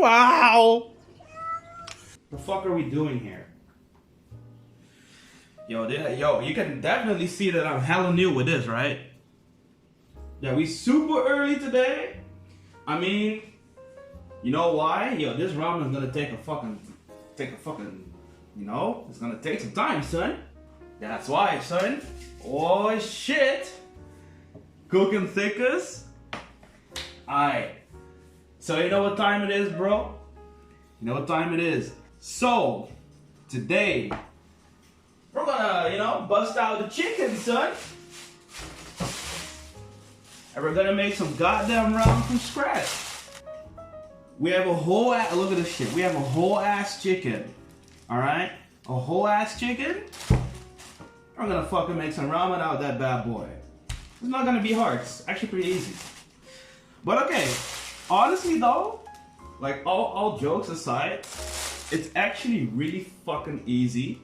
Wow. The fuck are we doing here? Yo, you can definitely see that I'm hella new with this, right? Yeah, we super early today. I mean, you know why? Yo, this ramen is gonna take a fucking, you know, it's gonna take some time, son. That's why, son. Oh shit. Cooking THICCAS. Alright. So you know what time it is, bro? You know what time it is? So, today, we're gonna, you know, bust out the chicken, son. And we're gonna make some goddamn ramen from scratch. We have a whole ass, look at this shit. We have a whole ass chicken. Alright? A whole ass chicken. We're gonna fucking make some ramen out of that bad boy. It's not gonna be hard. It's actually pretty easy. But okay, honestly though, like all jokes aside, it's actually really fucking easy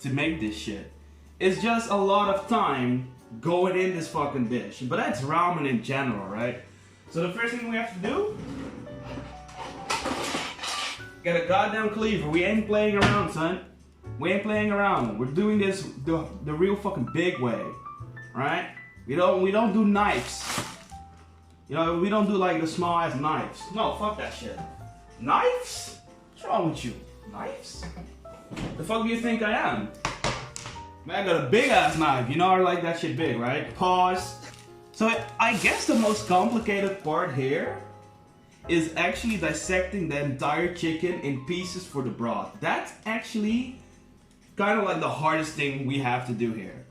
to make this shit. It's just a lot of time going in this fucking dish. But that's ramen in general, right? So the first thing we have to do, get a goddamn cleaver. We ain't playing around, son. We ain't playing around. We're doing this the real fucking big way, right? We don't do knives. You know, we don't do like the small ass knives. No, fuck that shit. Knives? What's wrong with you? Knives? The fuck do you think I am? Man, I got a big ass knife. You know I like that shit big, right? Pause. So I guess the most complicated part here is actually dissecting the entire chicken in pieces for the broth. That's actually kind of like the hardest thing we have to do here.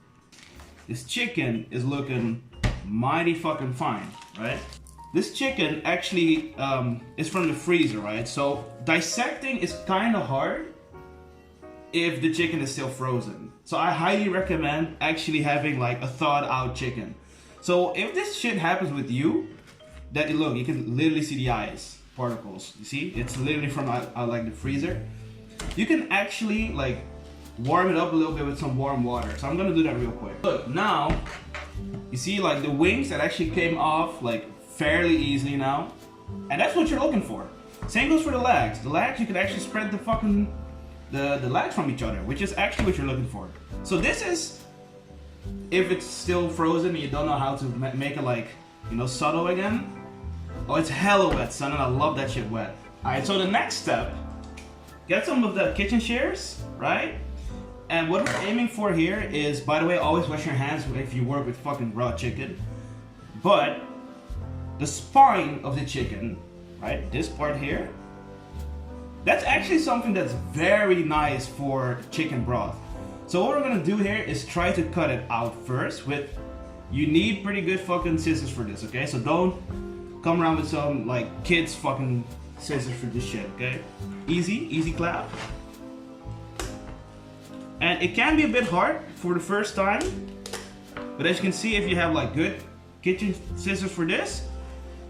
This chicken is looking mighty fucking fine, right? This chicken actually is from the freezer, right? So dissecting is kind of hard if the chicken is still frozen. So I highly recommend actually having like a thawed out chicken. So if this shit happens with you, that look, you can literally see the ice particles. You see, it's literally from out like the freezer. You can actually like warm it up a little bit with some warm water. So I'm gonna do that real quick. Look, now you see like the wings that actually came off like fairly easily now, and that's what you're looking for. Same goes for the legs. The legs, you can actually spread the fucking the legs from each other, which is actually what you're looking for. So this is if it's still frozen and you don't know how to make it like, you know, subtle again. Oh, it's hella wet, son, and I love that shit wet. Alright, so the next step, get some of the kitchen shears, right? And what we're aiming for here is, by the way, always wash your hands if you work with fucking raw chicken. But the spine of the chicken, right, this part here, that's actually something that's very nice for chicken broth. So what we're gonna do here is try to cut it out first with, you need pretty good fucking scissors for this, okay? So don't come around with some like kids fucking scissors for this shit, okay? Easy clap. And it can be a bit hard for the first time, but as you can see, if you have like good kitchen scissors for this,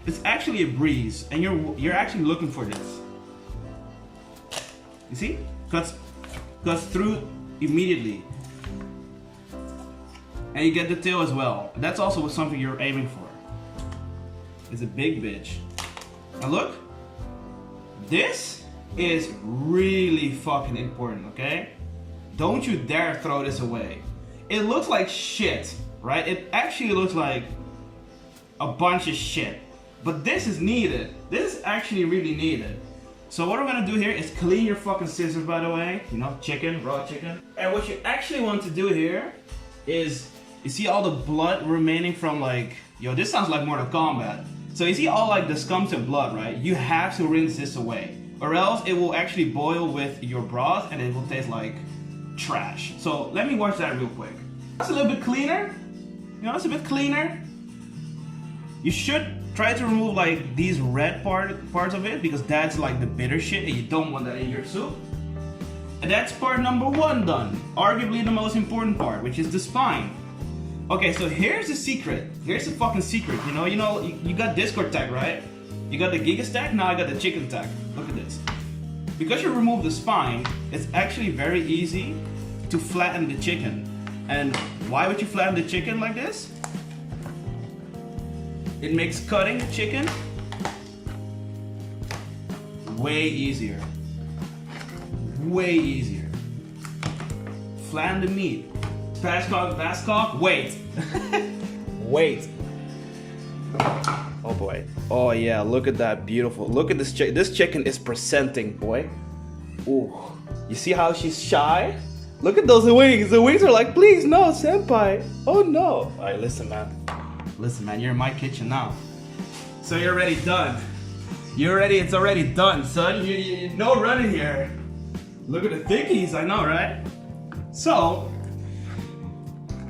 it's actually a breeze, and you're actually looking for this. You see? Cuts through immediately. And you get the tail as well. That's also something you're aiming for. It's a big bitch. Now look, this is really fucking important, okay? Don't you dare throw this away. It looks like shit, right? It actually looks like a bunch of shit. But this is needed. This is actually really needed. So what we're gonna do here is clean your fucking scissors, by the way. You know, chicken, raw chicken. And what you actually want to do here is, you see all the blood remaining from like, yo, this sounds like Mortal Kombat. So you see all like the scums and blood, right? You have to rinse this away, or else it will actually boil with your broth and it will taste like trash. So let me wash that real quick. That's a little bit cleaner. You know, it's a bit cleaner. You should try to remove like these red parts of it, because that's like the bitter shit and you don't want that in your soup. And that's part number one done. Arguably the most important part, which is the spine. Okay, so here's the secret. Here's the fucking secret. You got Discord tag, right? You got the Giga stack, now I got the chicken tag. Look at this. Because you remove the spine, it's actually very easy to flatten the chicken. And why would you flatten the chicken like this? It makes cutting chicken way easier. Way easier. Flan the meat. Spatchcock, wait. Wait. Oh boy. Oh yeah, look at that beautiful. Look at this chicken. This chicken is presenting, boy. Ooh. You see how she's shy? Look at those wings. The wings are like, please no, senpai. Oh no. Alright, listen man. Listen man, you're in my kitchen now. So you're already done. It's already done, son. You no running here. Look at the thickies, I know, right? So,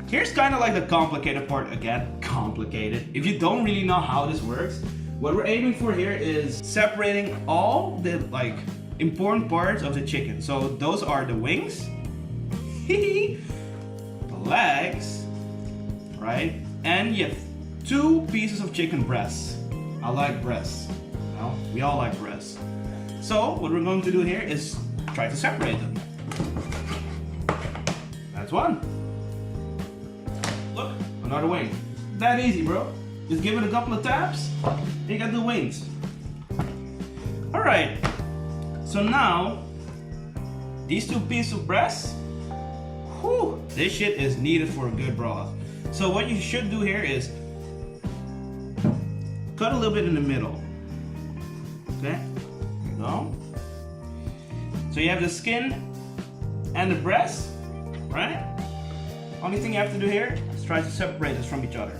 here's kind of like the complicated part again. Complicated. If you don't really know how this works, what we're aiming for here is separating all the like important parts of the chicken. So those are the wings, the legs, right? And you have 2 pieces of chicken breasts. I like breasts. Well, we all like breasts. So what we're going to do here is try to separate them. That's one. Look, another wing. That easy, bro. Just give it a couple of taps, and you got the wings. All right. So now, these 2 pieces of breast, whew, this shit is needed for a good broth. So what you should do here is cut a little bit in the middle. Okay, there you go. So you have the skin and the breast, right? Only thing you have to do here is try to separate this from each other.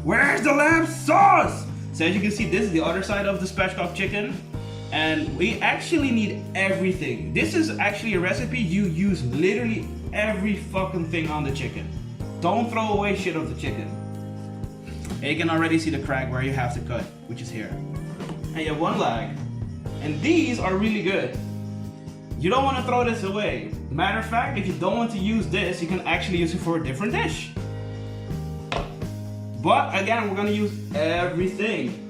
Where's the lamb sauce? So as you can see, this is the other side of the spatchcock chicken. And we actually need everything. This is actually a recipe you use literally every fucking thing on the chicken. Don't throw away shit of the chicken. And you can already see the crack where you have to cut, which is here. And you have 1 leg. And these are really good. You don't want to throw this away. Matter of fact, if you don't want to use this, you can actually use it for a different dish. But again, we're gonna use everything.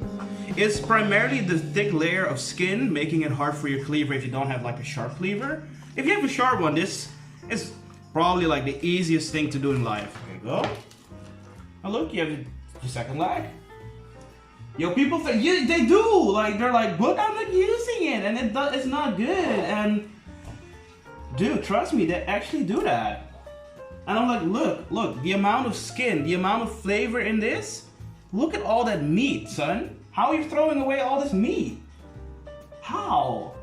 It's primarily the thick layer of skin, making it hard for your cleaver if you don't have like a sharp cleaver. If you have a sharp one, this is probably like the easiest thing to do in life. There you go. Now look, you have your second leg. Yo, people think, yeah, they do. Like, they're like, but I'm not using it, and it's not good. And dude, trust me, they actually do that. And I'm like, look, the amount of skin, the amount of flavor in this. Look at all that meat, son. How are you throwing away all this meat? How?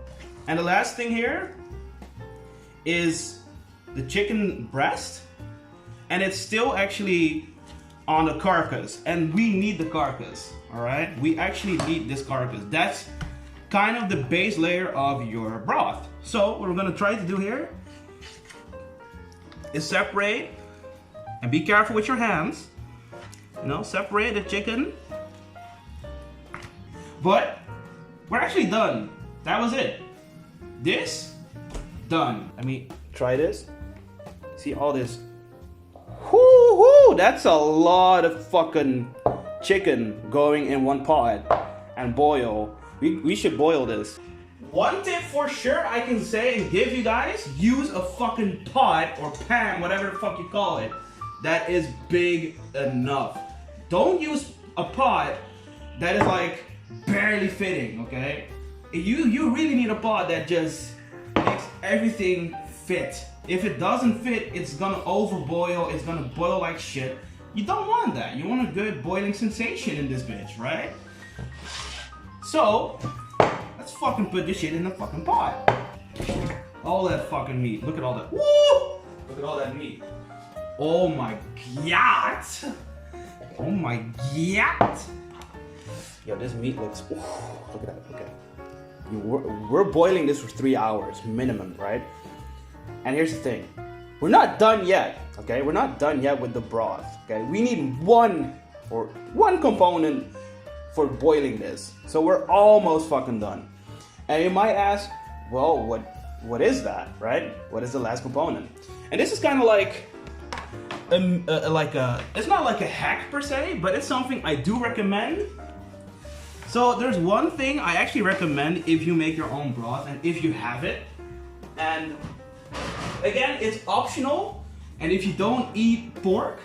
And the last thing here is the chicken breast. And it's still actually on the carcass. And we need the carcass, all right? We actually need this carcass. That's kind of the base layer of your broth. So what we're gonna try to do here is separate, and be careful with your hands. You know, separate the chicken. But we're actually done. That was it. This, done. Let me try this. See all this. Whoo, that's a lot of fucking chicken going in one pot and boil. We should boil this. One tip for sure I can say and give you guys, use a fucking pot or pan, whatever the fuck you call it, that is big enough. Don't use a pot that is like barely fitting, okay? You really need a pot that just makes everything fit. If it doesn't fit, it's gonna overboil, it's gonna boil like shit. You don't want that. You want a good boiling sensation in this bitch, right? So, let's fucking put this shit in the fucking pot. All that fucking meat. Look at all that. Woo! Look at all that meat. Oh my god. Oh my god. Yo, this meat looks. Ooh, look at that. Okay. We're boiling this for 3 hours minimum, right? And here's the thing. We're not done yet. Okay, we're not done yet with the broth. Okay, we need one component for boiling this. So we're almost fucking done. And you might ask, well, what is that, right? What is the last component? And this is kind of like it's not like a hack per se, but it's something I do recommend. So there's one thing I actually recommend if you make your own broth and if you have it. And again, it's optional. And if you don't eat pork,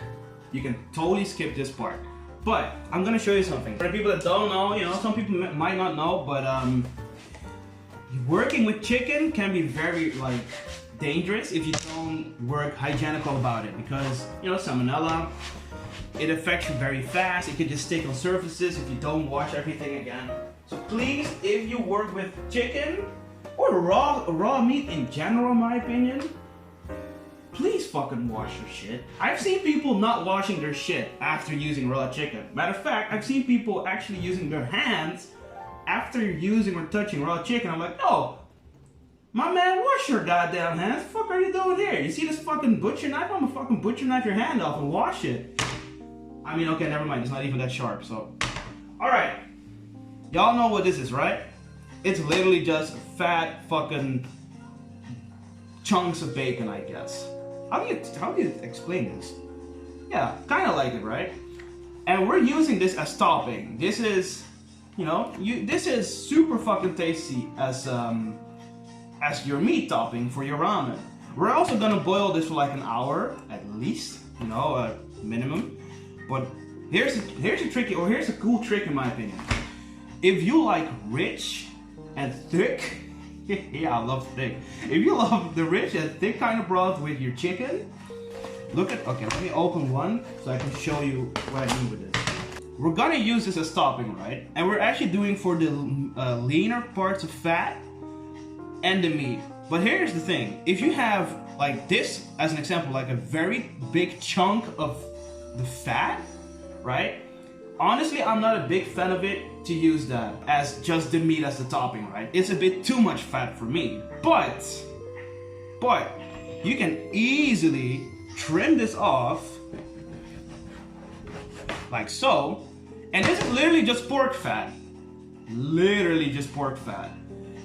you can totally skip this part. But I'm gonna show you something. For the people that don't know, you know, some people might not know, but working with chicken can be very like dangerous if you don't work hygienical about it, because you know, salmonella, it affects you very fast. It can just stick on surfaces if you don't wash everything again. So please, if you work with chicken or raw meat in general, in my opinion, please fucking wash your shit. I've seen people not washing their shit after using raw chicken. Matter of fact, I've seen people actually using their hands after using or touching raw chicken. I'm like, no, my man, wash your goddamn hands. What the fuck are you doing here? You see this fucking butcher knife? I'm gonna fucking butcher knife your hand off and wash it. I mean, okay, never mind. It's not even that sharp, so. Alright. Y'all know what this is, right? It's literally just fat fucking chunks of bacon, I guess. How do you explain this? Yeah, kind of like it, right? And we're using this as topping. This is, you know, this is super fucking tasty as your meat topping for your ramen. We're also gonna boil this for like an hour at least, you know, minimum. But here's a cool trick in my opinion. If you like rich and thick, yeah, I love thick. If you love the rich and thick kind of broth with your chicken, okay, let me open one so I can show you what I mean with this. We're gonna use this as topping, right? And we're actually doing for the leaner parts of fat and the meat. But here's the thing, if you have like this as an example, like a very big chunk of the fat, right? Honestly, I'm not a big fan of it to use that as just the meat as the topping, right? It's a bit too much fat for me. But you can easily trim this off like so. And this is literally just pork fat. Literally just pork fat.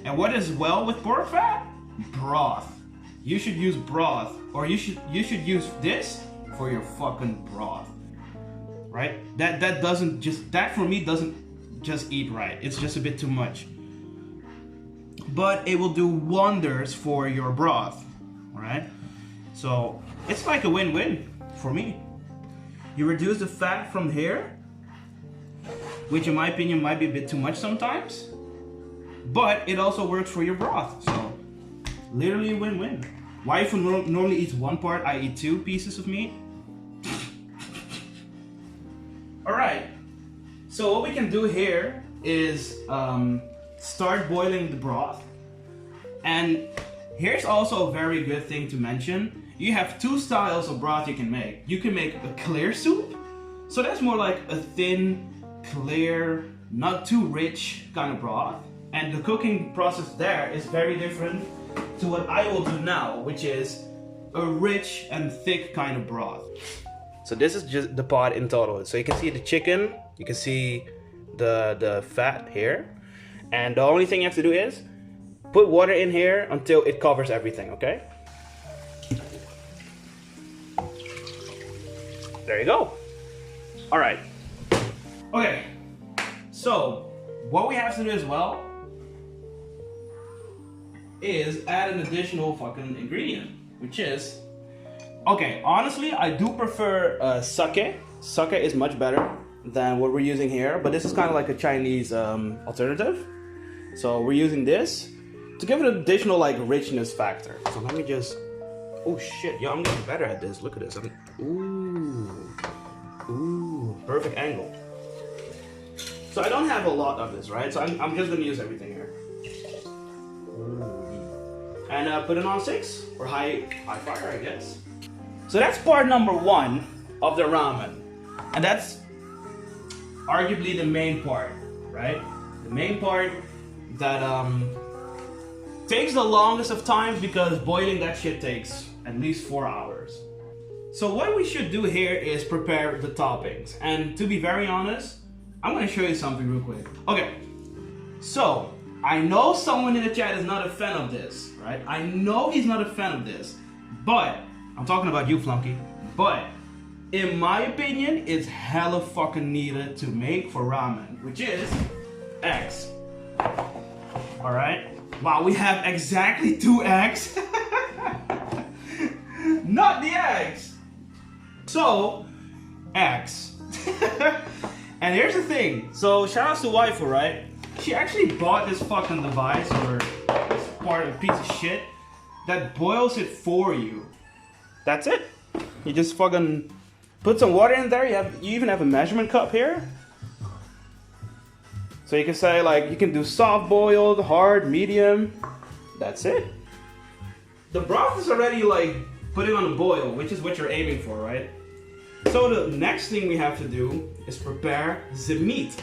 And what is well with pork fat? Broth. You should use broth, or you should use this for your fucking broth, right? That for me doesn't just eat right. It's just a bit too much, but it will do wonders for your broth, right? So it's like a win-win for me. You reduce the fat from here, which in my opinion might be a bit too much sometimes, but it also works for your broth. So literally win-win. Wife normally eats one part, I eat 2 pieces of meat. Alright, so what we can do here is start boiling the broth. And here's also a very good thing to mention. You have 2 styles of broth you can make. You can make a clear soup, so that's more like a thin, clear, not too rich kind of broth. And the cooking process there is very different to what I will do now, which is a rich and thick kind of broth. So this is just the pot in total. So you can see the chicken, you can see the fat here. And the only thing you have to do is put water in here until it covers everything, okay? There you go. All right. Okay, so what we have to do as well is add an additional fucking ingredient, which is, okay, honestly, I do prefer sake. Sake is much better than what we're using here, but this is kind of like a Chinese alternative. So we're using this to give it an additional like richness factor. So let me just, oh shit, yo, I'm getting better at this. Look at this. Ooh, perfect angle. So I don't have a lot of this, right? So I'm just gonna use everything here. And put it on 6 or high fire, I guess. So that's part number 1 of the ramen. And that's arguably the main part, right? The main part that takes the longest of times, because boiling that shit takes at least 4 hours. So what we should do here is prepare the toppings. And to be very honest, I'm gonna show you something real quick. Okay, so I know someone in the chat is not a fan of this, right? I know he's not a fan of this, but I'm talking about you, Flunky. But in my opinion, it's hella fucking needed to make for ramen, which is eggs. All right. Wow, we have exactly 2 eggs. Not the eggs. So, eggs. And here's the thing. So shout out to waifu, right? She actually bought this fucking device, or counterpart of a piece of shit that boils it for you. That's it. You just fucking put some water in there. You even have a measurement cup here. So you can say like, you can do soft boiled, hard, medium. That's it. The broth is already like putting on a boil, which is what you're aiming for, right? So the next thing we have to do is prepare the meat.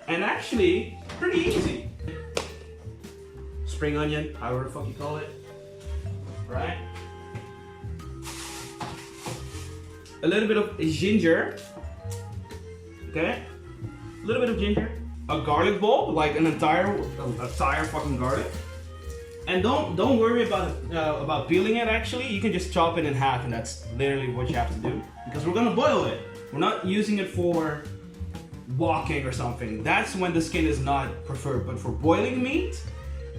And actually, pretty easy. Spring onion, however the fuck you call it. Right? A little bit of ginger. Okay? A little bit of ginger. A garlic bulb, like an entire fucking garlic. And don't worry about peeling it. Actually, you can just chop it in half, and that's literally what you have to do. Because we're gonna boil it. We're not using it for walking or something. That's when the skin is not preferred. But for boiling meat,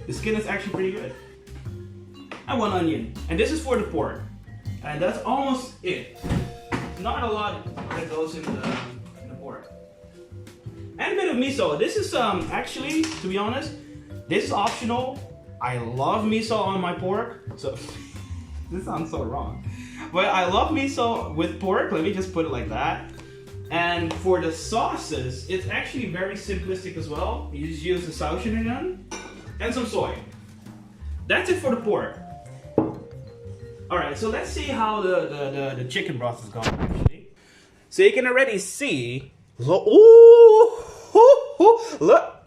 the skin is actually pretty good. And 1 onion. And this is for the pork. And that's almost it. Not a lot that goes in the pork. And a bit of miso. This is actually, to be honest, this is optional. I love miso on my pork. So this sounds so wrong. But I love miso with pork. Let me just put it like that. And for the sauces, it's actually very simplistic as well. You just use the sauerkraut and some soy. That's it for the pork. Alright, so let's see how the chicken broth is going actually. So you can already see. Look, look,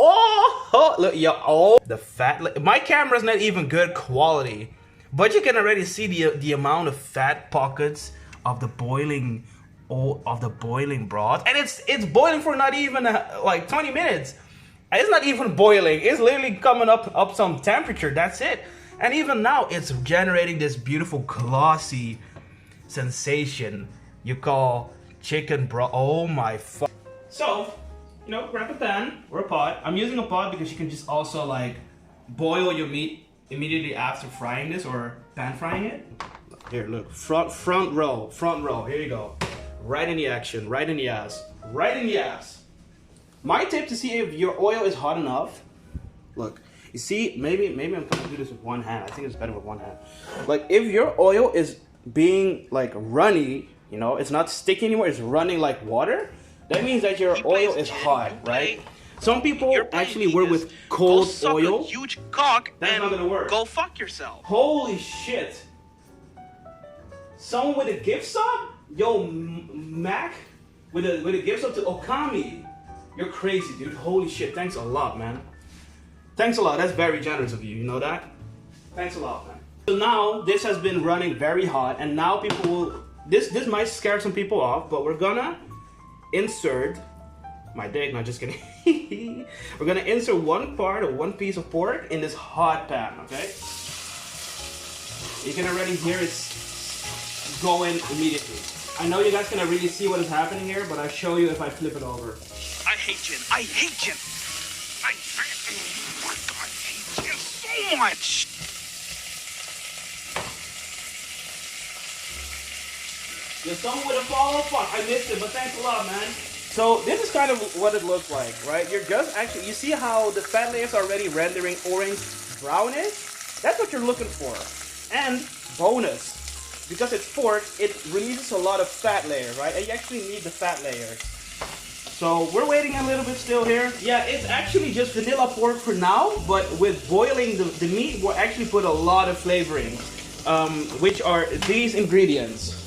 look, yo, the fat. My camera's not even good quality, but you can already see the amount of fat pockets of the boiling broth, and it's boiling for not even like 20 minutes. It's not even boiling. It's literally coming up some temperature. That's it. And even now, it's generating this beautiful glossy sensation you call chicken broth. Oh my fuck. So, you know, grab a pan or a pot. I'm using a pot because you can just also like boil your meat immediately after frying this or pan frying it. Here, look, front row. Here you go. Right in the action, right in the ass, right in the ass. My tip to see if your oil is hot enough. Look, you see, maybe I'm gonna do this with one hand. I think it's better with one hand. Like if your oil is being like runny, you know, it's not sticky anymore. It's running like water. That means that your oil is hot, right? Some people actually work with cold oil. A huge cock. That's not gonna work. Go fuck yourself. Holy shit! Someone with a gift sub? Yo, Mac, with a gift sub to Okami. You're crazy, dude. Holy shit! Thanks a lot, man. Thanks a lot. That's very generous of you. You know that? Thanks a lot, man. So now this has been running very hot, and now people will. This might scare some people off, but we're gonna insert my dick. Not just kidding. We're gonna insert one piece of pork in this hot pan. Okay. You can already hear it's going immediately. I know you guys cannot really see what is happening here, but I'll show you if I flip it over. I hate Jin. I hate Jin. Oh my God, I hate Jin so much. There's someone with a follow. Fuck, I missed it, but thanks a lot, man. So this is kind of what it looks like, right? You're just actually, you see how the fat layers are already rendering orange brownish? That's what you're looking for. And bonus, because it's pork, it releases a lot of fat layer, right? And you actually need the fat layers. So we're waiting a little bit still here. Yeah, it's actually just vanilla pork for now, but with boiling the meat, we'll actually put a lot of flavoring, which are these ingredients.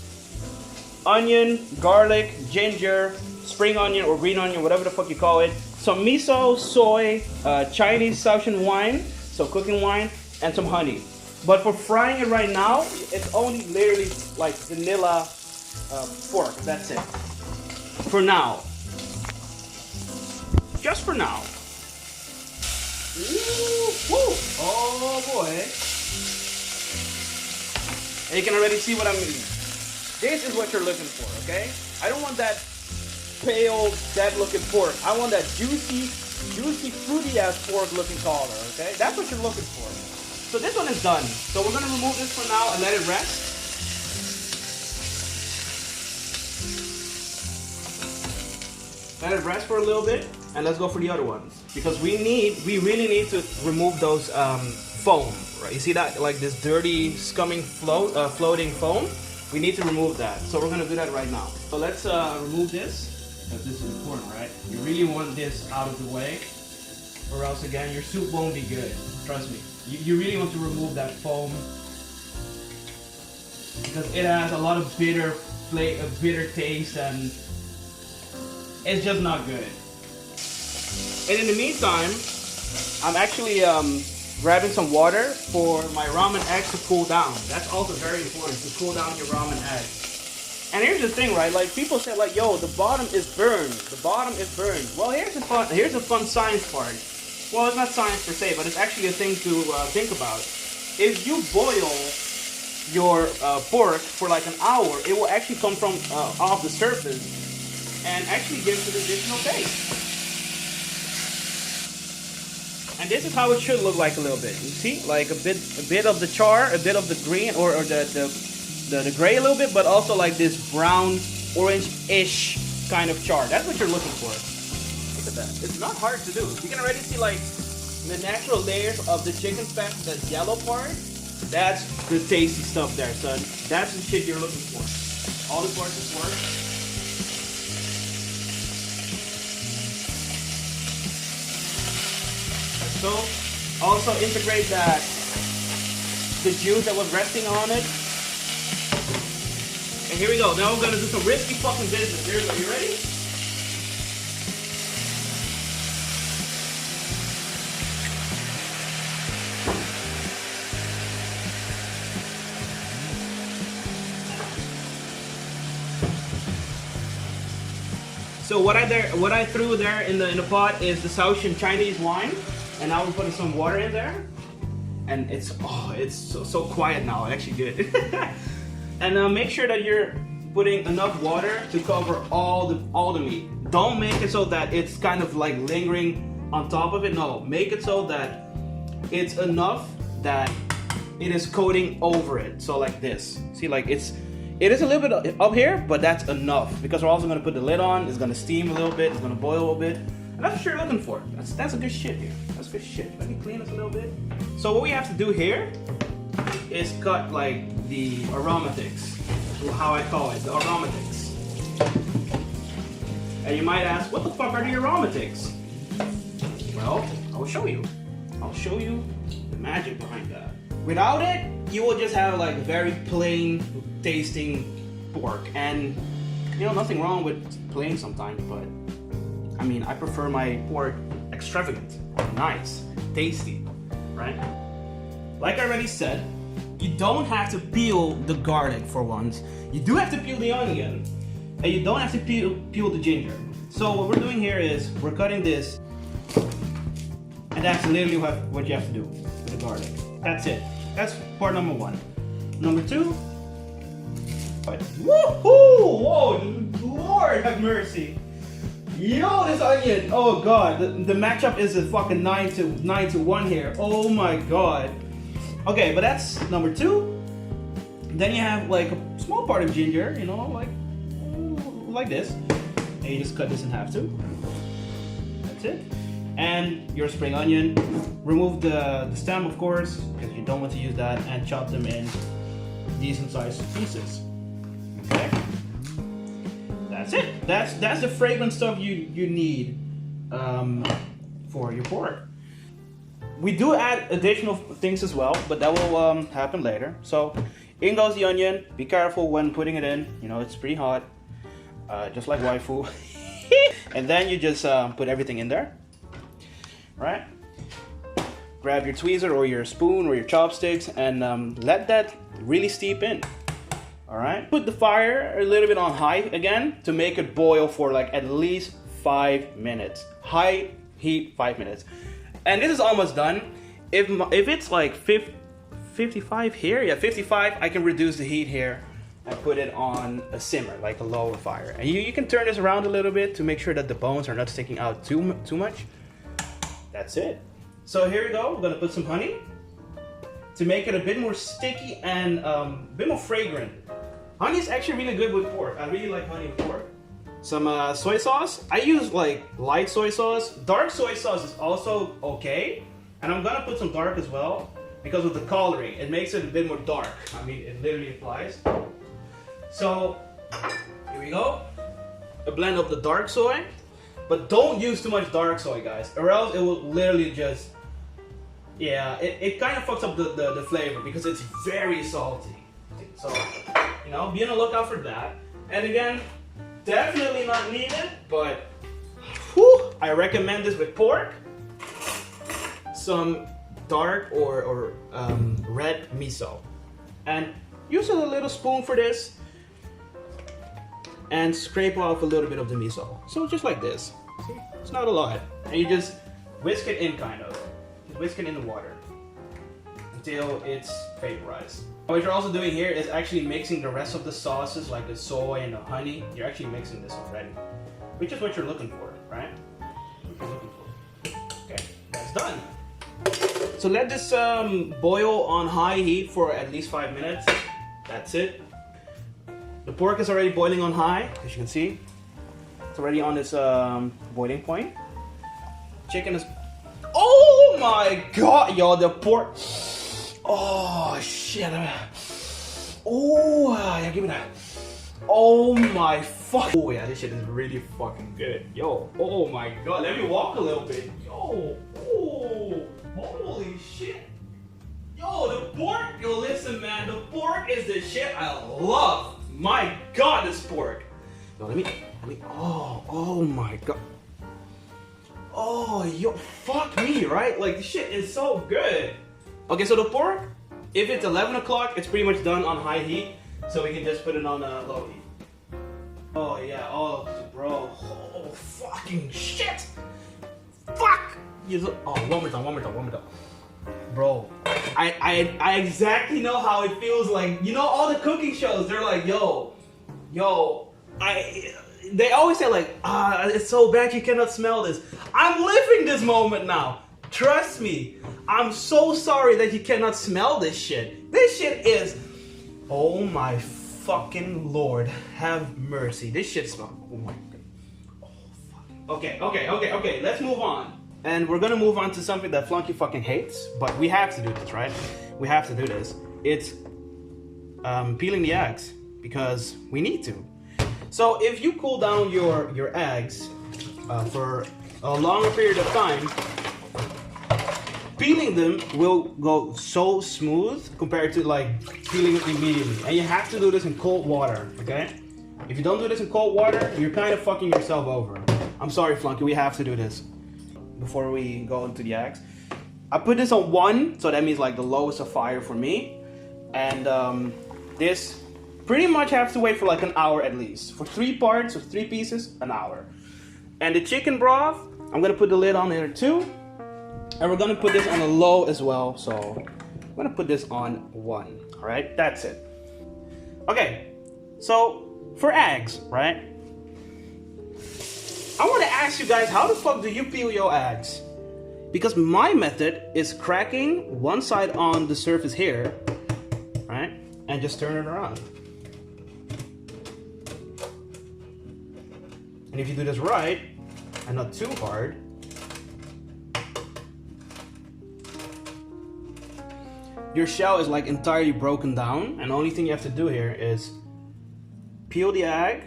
Onion, garlic, ginger, spring onion or green onion, whatever the fuck you call it. Some miso, soy, Chinese Southern wine, so cooking wine, and some honey. But for frying it right now, it's only literally like vanilla pork. That's it. For now. Just for now. Ooh, woo. Oh boy. And you can already see what I'm eating. This is what you're looking for, okay? I don't want that pale, dead-looking pork. I want that juicy, fruity-ass pork-looking color, okay? That's what you're looking for. So this one is done. So we're gonna remove this for now and let it rest. Let it rest for a little bit, and let's go for the other ones. Because we really need to remove those foam, Right, you see that, like this dirty scumming floating foam? We need to remove that. So we're gonna do that right now. So let's remove this, because this is important, right? You really want this out of the way, or else again, your soup won't be good. Trust me. You really want to remove that foam, because it has a lot of bitter taste, and it's just not good. And in the meantime, I'm actually grabbing some water for my ramen eggs to cool down. That's also very important, to cool down your ramen eggs. And here's the thing, right? Like people say, like, yo, the bottom is burned. The bottom is burned. Well, here's the fun science part. Well, it's not science per se, but it's actually a thing to think about. If you boil your pork for like an hour, it will actually come from off the surface and actually gives it additional taste. And this is how it should look like a little bit. You see, like a bit of the char, a bit of the green, or the gray a little bit, but also like this brown, orange-ish kind of char. That's what you're looking for. Look at that. It's not hard to do. You can already see like the natural layers of the chicken fat, the yellow part. That's the tasty stuff there, son. That's the shit you're looking for. All the parts is work. So, also integrate the juice that was resting on it. And here we go. Now we're gonna do some risky fucking business. Here we go. You ready? So what I threw there in the pot is the Southern Chinese wine. And now we're putting some water in there, and it's so quiet now. Actually good. And make sure that you're putting enough water to cover all the meat. Don't make it so that it's kind of like lingering on top of it. No, make it so that it's enough that it is coating over it. So like this. See, like it is a little bit up here, but that's enough, because we're also gonna put the lid on. It's gonna steam a little bit. It's gonna boil a little bit. And that's what you're looking for. That's a good shit here. That's good shit. Let me clean this a little bit. So what we have to do here is cut like the aromatics. How I call it, the aromatics. And you might ask, what the fuck are the aromatics? Well, I will show you. I'll show you the magic behind that. Without it, you will just have like very plain tasting pork. And you know, nothing wrong with plain sometimes, but I mean, I prefer my pork extravagant, nice, tasty, right? Like I already said, you don't have to peel the garlic for once. You do have to peel the onion, and you don't have to peel the ginger. So what we're doing here is we're cutting this, and that's literally what you have to do with the garlic. That's it. That's part number one. Number two, woohoo! Whoa, Lord have mercy. Yo, this onion! Oh god, the matchup is a fucking 9 to 1 here. Oh my god. Okay, but that's number two. Then you have like a small part of ginger, you know, like this, and you just cut this in half too. That's it. And your spring onion. Remove the stem, of course, because you don't want to use that, and chop them in decent sized pieces. Okay. That's it. That's the fragrant stuff you need for your pork. We do add additional things as well, but that will happen later. So in goes the onion. Be careful when putting it in. You know, it's pretty hot, just like waifu. And then you just put everything in there. Right? Grab your tweezer or your spoon or your chopsticks and let that really steep in. Alright? Put the fire a little bit on high again to make it boil for like at least 5 minutes. High heat, 5 minutes. And this is almost done. If it's like 55 here, yeah, 55, I can reduce the heat here and put it on a simmer, like a lower fire. And you can turn this around a little bit to make sure that the bones are not sticking out too much. That's it. So here we go. We're gonna put some honey to make it a bit more sticky and a bit more fragrant. Honey is actually really good with pork. I really like honey with pork. Some soy sauce. I use like light soy sauce. Dark soy sauce is also okay. And I'm gonna put some dark as well. because of the coloring. It makes it a bit more dark. I mean, it literally applies. So, here we go. A blend of the dark soy. But don't use too much dark soy, guys, or else it will literally just, yeah, it kind of fucks up the flavor because it's very salty. So, you know, be on the lookout for that. And again, definitely not needed, but whew, I recommend this with pork. Some dark or red miso. And use a little spoon for this. And scrape off a little bit of the miso. So just like this. See? It's not a lot. And you just whisk it in, kind of. Just whisk it in the water until it's vaporized. What you're also doing here is actually mixing the rest of the sauces, like the soy and the honey. You're actually mixing this already, which is what you're looking for, right? What you're looking for. Okay, that's done. So let this boil on high heat for at least 5 minutes. That's it. The pork is already boiling on high, as you can see. It's already on its boiling point. Chicken is... Oh my god, yo, the pork... Oh, shit. Oh, yeah, give me that. Oh my fuck. Oh yeah, this shit is really fucking good. Yo, oh my god, let me walk a little bit. Yo, oh, holy shit. Yo, the pork, yo, listen, man, the pork is the shit I love. My god, this pork. Yo, let me, oh my god. Oh, yo, fuck me, right? Like, this shit is so good. Okay, so the pork, if it's 11 o'clock, it's pretty much done on high heat. So we can just put it on low heat. Oh yeah, oh bro, oh fucking shit. Fuck! Oh, one more time. Bro, I exactly know how it feels like. You know, all the cooking shows, they're like, yo, they always say like, it's so bad you cannot smell this. I'm living this moment now. Trust me. I'm so sorry that you cannot smell this shit. This shit is, oh my fucking lord, have mercy. This shit smells, oh my god. Oh fuck. Okay, let's move on. And we're gonna move on to something that Flunky fucking hates, but we have to do this, right? We have to do this. It's peeling the eggs, because we need to. So if you cool down your eggs for a longer period of time, peeling them will go so smooth compared to like peeling it immediately. And you have to do this in cold water, okay? If you don't do this in cold water, you're kind of fucking yourself over. I'm sorry, Flunky, we have to do this before we go into the eggs. I put this on 1, so that means like the lowest of fire for me. And this pretty much have to wait for like an hour at least. For 3 parts or 3 pieces, an hour. And the chicken broth, I'm gonna put the lid on there too. And we're gonna put this on a low as well, so I'm gonna put this on 1, all right? That's it. Okay, so for eggs, right? I wanna ask you guys, how the fuck do you peel your eggs? Because my method is cracking one side on the surface here, right? And just turn it around. And if you do this right, and not too hard, your shell is like entirely broken down, and the only thing you have to do here is peel the egg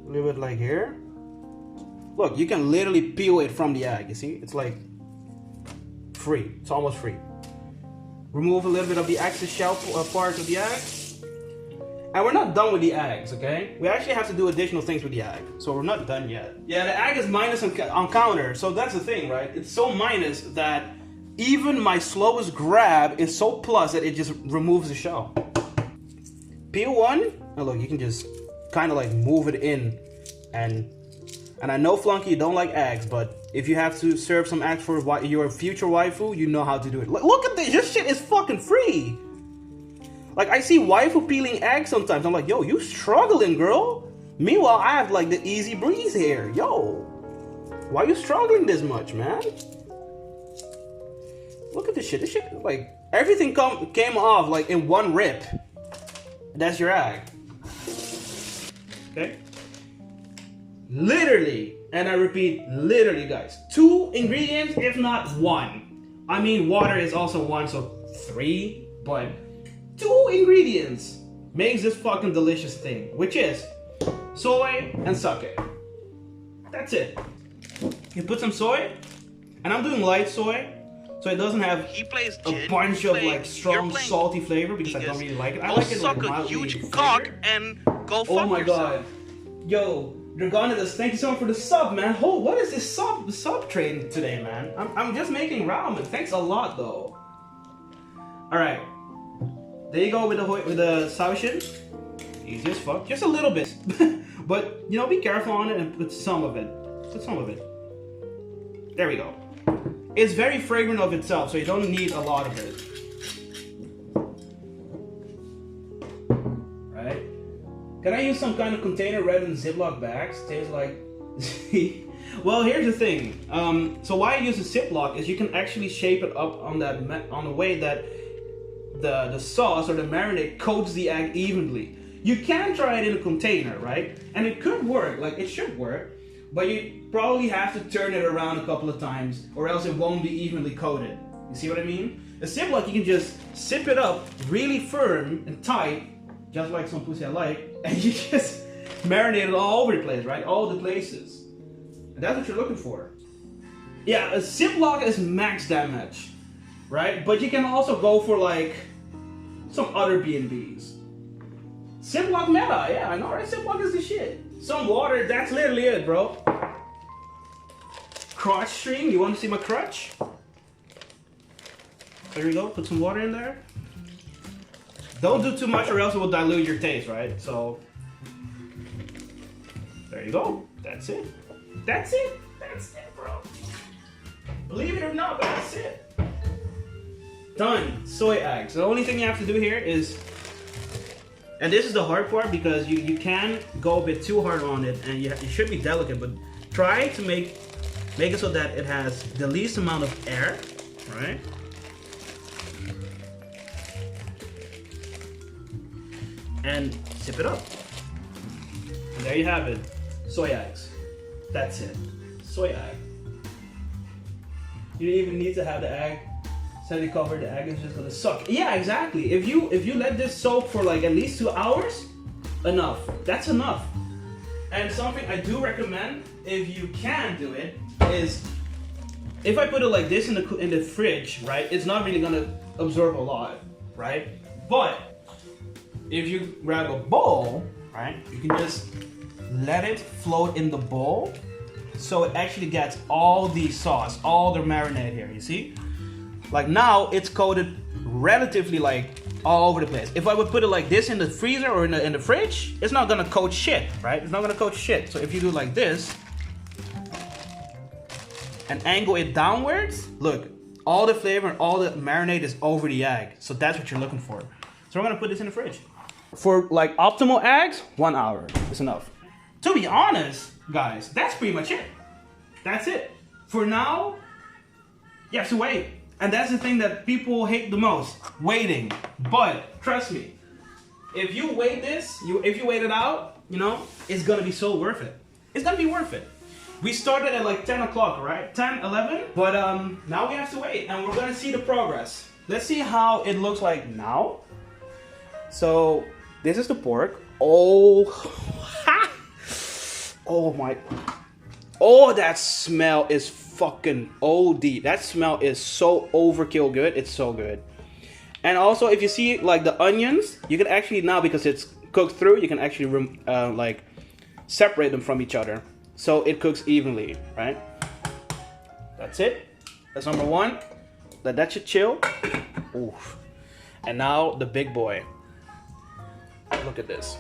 a little bit like here. Look, you can literally peel it from the egg, you see? It's like free, it's almost free. Remove a little bit of the excess shell part of the egg. And we're not done with the eggs, okay? We actually have to do additional things with the egg, so we're not done yet. Yeah, the egg is minus on counter, so that's the thing, right? It's so minus that even my slowest grab is so plus that it just removes the shell. Peel 1, and look, you can just kind of like move it in. And I know, Flunky, you don't like eggs, but if you have to serve some eggs for your future waifu, you know how to do it. Look at this, this shit is fucking free. Like, I see waifu peeling eggs sometimes. I'm like, yo, you struggling, girl. Meanwhile, I have like the easy breeze here. Yo, why you struggling this much, man? Look at this shit. This shit, like, everything came off like in one rip. That's your egg. Okay? Literally And I repeat, literally guys, 2 ingredients, if not 1. I mean, water is also 1, so 3, but 2 ingredients makes this fucking delicious thing, which is soy and sake. That's it. You put some soy, and I'm doing light soy, so it doesn't have a bunch of like strong salty flavor because I don't really like it. I like it like mildly huge cock and go fuck oh my yourself. god. Yo, Dragonidus, thank you so much for the sub, man. Oh, what is this sub train today, man? I'm just making ramen. Thanks a lot, though. All right, there you go with the saushin. Easy as fuck, just a little bit, but you know, be careful on it and put some of it. Put some of it. There we go. It's very fragrant of itself, so you don't need a lot of it. Right? Can I use some kind of container rather than Ziploc bags? Tastes like... Well, here's the thing. So why I use a Ziploc is you can actually shape it up on the way that the sauce or the marinade coats the egg evenly. You can try it in a container, right? And it could work, like it should work, but you probably have to turn it around a couple of times or else it won't be evenly coated. You see what I mean? A Ziploc, you can just zip it up really firm and tight, just like some pussy I like, and you just marinate it all over the place, right? All the places. And that's what you're looking for. Yeah, a Ziploc is max damage, right? But you can also go for like some other B&Bs. Ziploc meta, yeah, I know, right? Ziploc is the shit. Some water, that's literally it, bro. Crotch string, you want to see my crotch? There you go, put some water in there. Don't do too much or else it will dilute your taste, right? So, there you go. That's it. That's it. That's it, bro. Believe it or not, but that's it. Done. Soy eggs. The only thing you have to do here is, and this is the hard part because you can go a bit too hard on it and you should be delicate, but try to make it so that it has the least amount of air, right? And zip it up. And there you have it. Soy eggs. That's it. Soy egg. You don't even need to have the egg slightly covered. The egg is just gonna suck. Yeah, exactly. If you let this soak for like at least 2 hours, enough. That's enough. And something I do recommend, if you can do it, is if I put it like this in the fridge, right? It's not really gonna absorb a lot, right? But if you grab a bowl, right, you can just let it float in the bowl so it actually gets all the sauce, all the marinade here, you see? Like now it's coated relatively like all over the place. If I would put it like this in the freezer or in the fridge, it's not gonna coat shit, right? It's not gonna coat shit. So if you do like this and angle it downwards, look, all the flavor and all the marinade is over the egg. So that's what you're looking for. So we're gonna put this in the fridge. For like optimal eggs, 1 hour is enough. To be honest, guys, that's pretty much it. That's it. For now, you have to wait. And that's the thing that people hate the most, waiting. But trust me, if you wait this, if you wait it out, you know, it's gonna be so worth it. It's gonna be worth it. We started at like 10 o'clock, right? 10, 11, but now we have to wait and we're gonna see the progress. Let's see how it looks like now. So, this is the pork. Oh, ha! Oh my, oh, that smell is fucking OD. That smell is so overkill good. It's so good. And also, if you see like the onions, you can actually now, because it's cooked through, you can actually like separate them from each other. So it cooks evenly, right? That's it. That's number one. Let that should chill. Oof. And now the big boy. Look at this.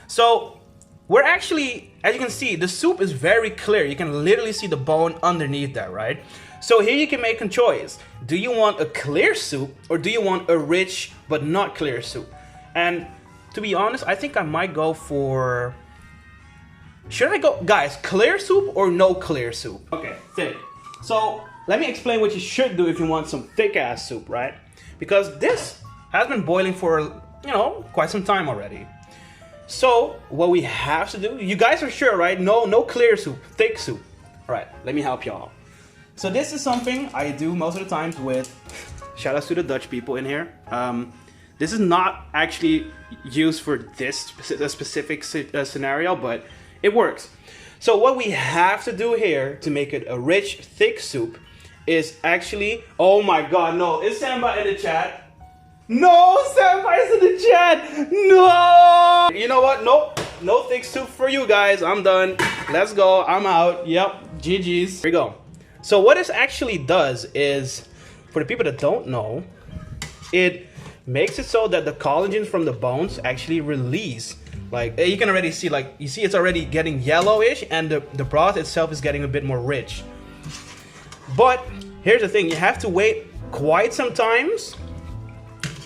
So we're actually, as you can see, the soup is very clear. You can literally see the bone underneath that, right? So here you can make a choice. Do you want a clear soup or do you want a rich but not clear soup? And to be honest, I think I might go for, should I go, guys, clear soup or no clear soup? Okay, thick. So let me explain what you should do if you want some thick ass soup, right? Because this has been boiling for, you know, quite some time already. So what we have to do, you guys are sure, right? No clear soup, thick soup. All right, let me help y'all. So this is something I do most of the times with, shout outs to the Dutch people in here. This is not actually used for this specific scenario, but it works. So what we have to do here to make it a rich, thick soup is actually, oh my God, no, is Samba in the chat? No, Samba is in the chat, no! You know what, nope, no thick soup for you guys, I'm done. Let's go, I'm out, yep, GG's. Here we go. So what this actually does is, for the people that don't know, it makes it so that the collagen from the bones actually release. Like you can already see, like you see it's already getting yellowish, and the broth itself is getting a bit more rich. But here's the thing, you have to wait quite some times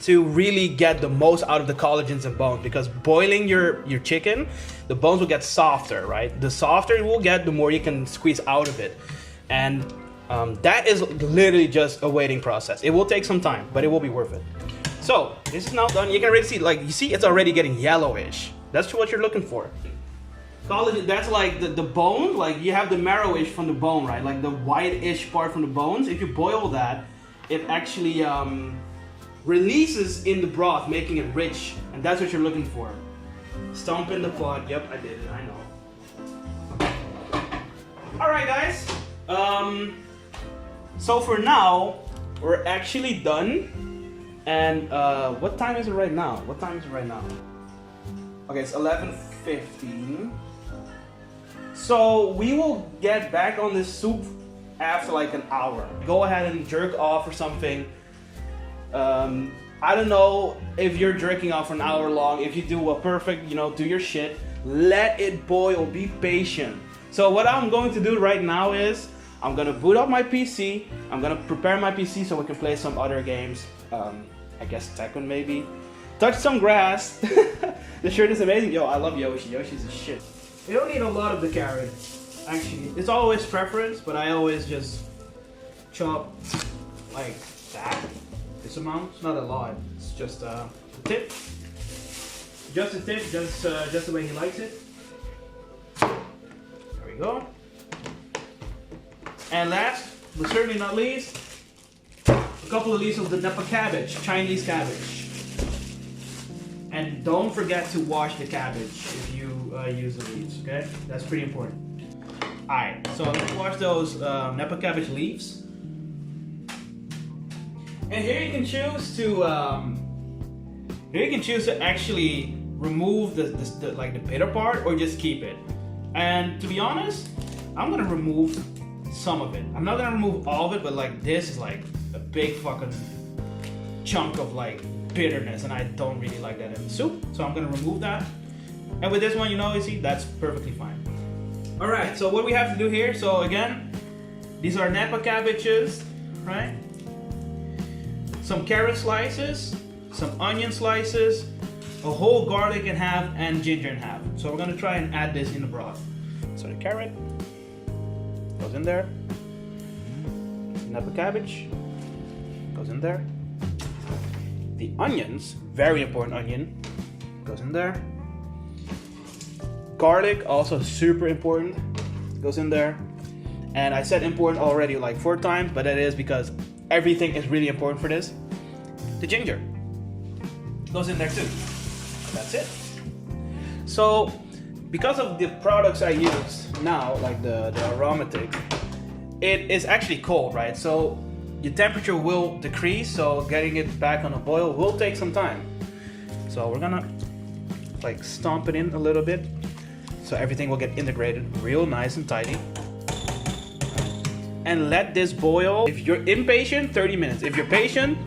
to really get the most out of the collagens and bones, because boiling your chicken, the bones will get softer, right? The softer it will get, the more you can squeeze out of it. And that is literally just a waiting process. It will take some time, but it will be worth it. So this is now done. You can already see, like you see, it's already getting yellowish. That's what you're looking for. Collagen, that's like the bone, like you have the marrowish from the bone, right? Like the white-ish part from the bones. If you boil that, it actually releases in the broth, making it rich. And that's what you're looking for. Stomp in the pot. Yep, I did it, I know. All right, guys. So for now, we're actually done. And what time is it right now? What time is it right now? Okay, it's 11:15. So we will get back on this soup after like an hour. Go ahead and jerk off or something. I don't know if you're jerking off for an hour long. If you do a perfect, you know, do your shit. Let it boil. Be patient. So what I'm going to do right now is I'm gonna boot up my PC. I'm gonna prepare my PC so we can play some other games. I guess Tekken maybe. Touch some grass. The shirt is amazing. Yo, I love Yoshi. Yoshi's a shit. You don't need a lot of the carrot. Actually, it's always preference, but I always just chop like that. This amount. It's not a lot. It's just a tip. Just a tip. Just the way he likes it. There we go. And last, but certainly not least, a couple of leaves of the Napa cabbage, Chinese cabbage. And don't forget to wash the cabbage if you use the leaves, okay? That's pretty important. Alright, so let's wash those Napa cabbage leaves. And here you can choose to actually remove the bitter part or just keep it. And to be honest, I'm gonna remove some of it. I'm not gonna remove all of it, but like this is like a big fucking chunk of like bitterness, and I don't really like that in the soup, so I'm gonna remove that. And with this one, you know, you see, that's perfectly fine. All right, so what we have to do here, so again, these are Napa cabbages, right? Some carrot slices, some onion slices, a whole garlic in half, and ginger in half. So we're gonna try and add this in the broth. So the carrot goes in there. Napa cabbage goes in there. The onions, very important onion, goes in there. Garlic, also super important, goes in there. And I said important already like 4 times, but that is because everything is really important for this. The ginger goes in there too. That's it. So, because of the products I use now, like the Marinating, it is actually cold, right? So your temperature will decrease, so getting it back on a boil will take some time. So we're gonna like stomp it in a little bit so everything will get integrated real nice and tidy. And let this boil. If you're impatient, 30 minutes. If you're patient,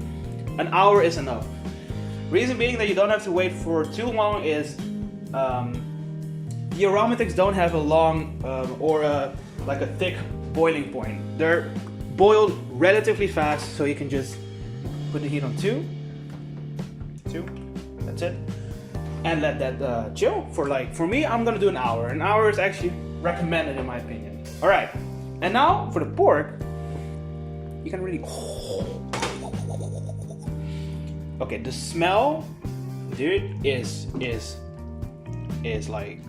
an hour is enough. Reason being that you don't have to wait for too long is the aromatics don't have a long like a thick boiling point. They're boiled relatively fast, so you can just put the heat on 2, that's it, and let that chill for like, for me, I'm gonna do an hour. An hour is actually recommended in my opinion. All right, and now for the pork, you can really, okay, the smell, dude, is like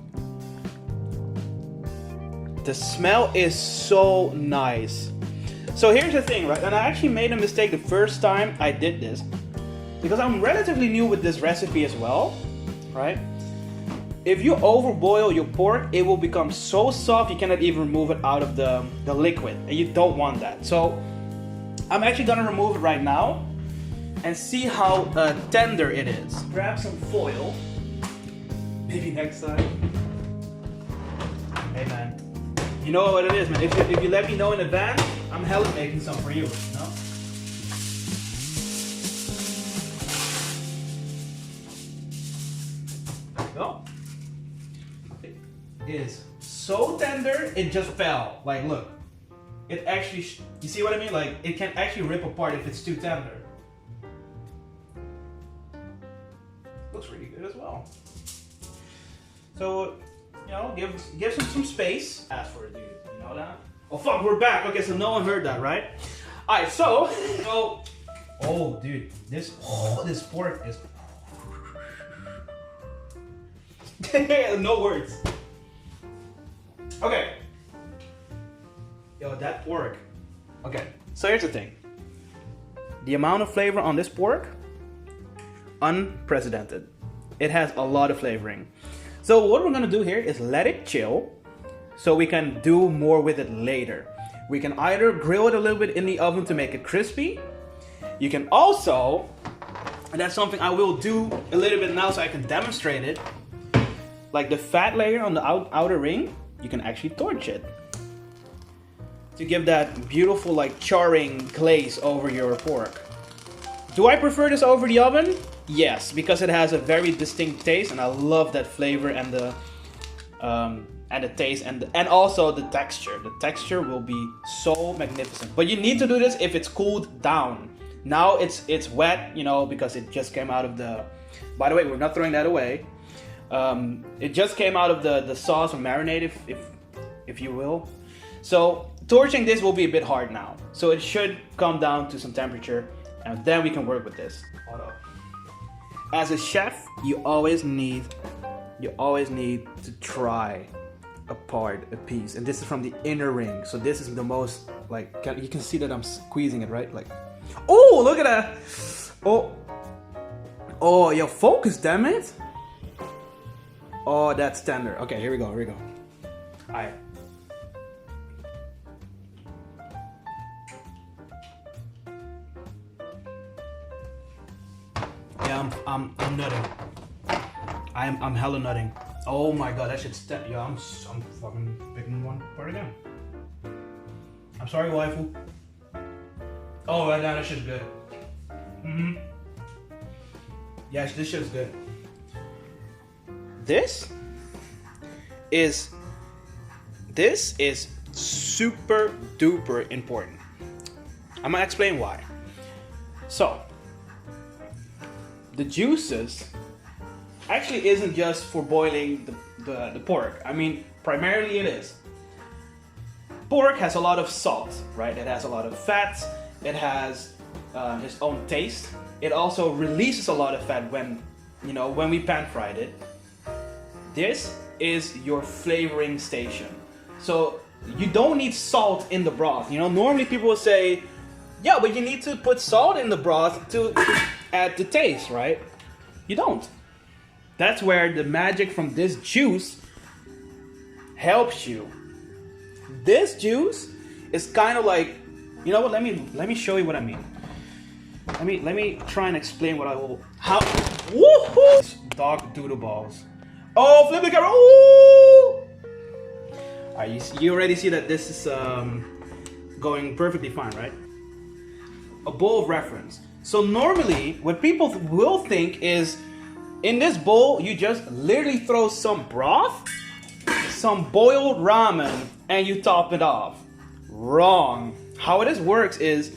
The smell is so nice. So here's the thing, right? And I actually made a mistake the first time I did this, because I'm relatively new with this recipe as well, right? If you overboil your pork, it will become so soft you cannot even remove it out of the liquid, and you don't want that. So I'm actually gonna remove it right now and see how tender it is. Grab some foil, maybe next time. Hey man, you know what it is, man. If you let me know in advance, I'm hella making some for you, you know? There you go. It is so tender, it just fell. Like, look. It actually, you see what I mean? Like, it can actually rip apart if it's too tender. Looks really good as well. So, you know, give some space. Ask for it, dude. You know that? Oh fuck, we're back. Okay, so no one heard that, right? Alright, so, oh dude, this pork is no words. Okay. Yo, that pork. Okay, so here's the thing. The amount of flavor on this pork, unprecedented. It has a lot of flavoring. So what we're gonna do here is let it chill so we can do more with it later. We can either grill it a little bit in the oven to make it crispy. You can also, and that's something I will do a little bit now so I can demonstrate it, like the fat layer on the outer ring, you can actually torch it to give that beautiful like charring glaze over your pork. Do I prefer this over the oven? Yes, because it has a very distinct taste, and I love that flavor and the taste and also the texture. The texture will be so magnificent. But you need to do this if it's cooled down. Now it's wet, you know, because it just came out of the. By the way, we're not throwing that away. It just came out of the sauce or marinade, if you will. So torching this will be a bit hard now. So it should come down to some temperature, and then we can work with this. Hold up. As a chef, you always need to try apart a piece, and this is from the inner ring. So this is the most like you can see that I'm squeezing it, right? Like, oh, look at that! Oh, yo, focus, damn it! Oh, that's tender. Okay, here we go. All right. Yeah, I'm nutting. I'm hella nutting. Oh my god, that shit's yeah, I'm fucking picking one part again. I'm sorry, waifu. Oh, right now that shit's good. Yes, this shit's good. This is super duper important. I'm gonna explain why. So, the juices actually isn't just for boiling the pork. I mean, primarily it is. Pork has a lot of salt, right? It has a lot of fat. It has its own taste. It also releases a lot of fat when we pan fried it. This is your flavoring station. So you don't need salt in the broth. You know, normally people will say, yeah, but you need to put salt in the broth to add the taste, right? You don't. That's where the magic from this juice helps you. This juice is kind of like, you know what? Let me show you what I mean. Let me try and explain what I will. How? Woohoo! Dog doodle balls. Oh, flip the camera! Ooh! Alright, you already see that this is going perfectly fine, right? A bowl of reference. So normally, what people will think is, in this bowl, you just literally throw some broth, some boiled ramen, and you top it off. Wrong. How this works is,